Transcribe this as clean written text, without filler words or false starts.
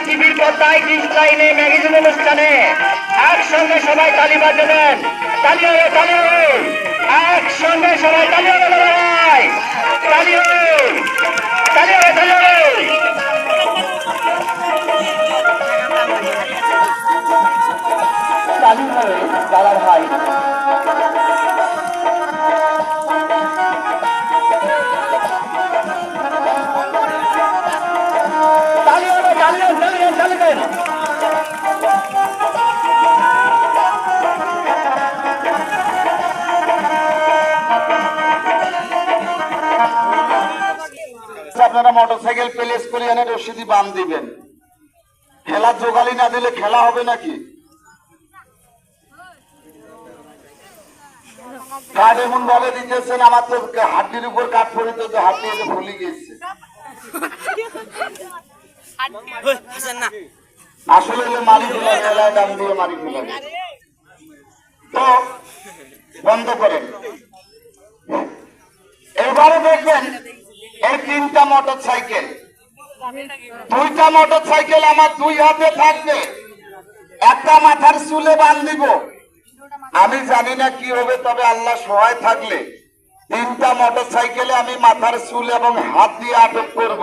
টিভির পর্দায় ডিসপ্লেনে ম্যাগাজিন অনুষ্ঠানে একসঙ্গে সবাই তালি বাজাবেন। তালি হবে, তালি হবে, একসঙ্গে সবাই তালি হবে, তালি হবে, তালি হবে, তালি হবে। তালি হবে দাদা ভাই। আপনারা মোটরসাইকেল প্লেস করে এনে রশিদি বাঁধ দিবেন। খেলা জোগালি না দিলে খেলা হবে নাকি? কাঠ এমন ভাবে দিতেছেন, আমার তো হাড্ডির উপর কাঠ পড়িত, তো হাড্ডি এসে ফুলি গেছে। আসলে মারি ফেলা, খেলায় দাম দিয়ে মারি ফেলা। তো বন্ধ করেন। এবারে দেখবেন এই তিনটা মোটর সাইকেল, দুইটা মোটর সাইকেল আমার দুই হাতে থাকবে, একটা মাথার চুলে বাঁধিব। আমি জানি না কি হবে, তবে আল্লাহ সহায় থাকলে তিনটা মোটর সাইকেলে আমি মাথার চুল এবং হাত দিয়ে আটক করব।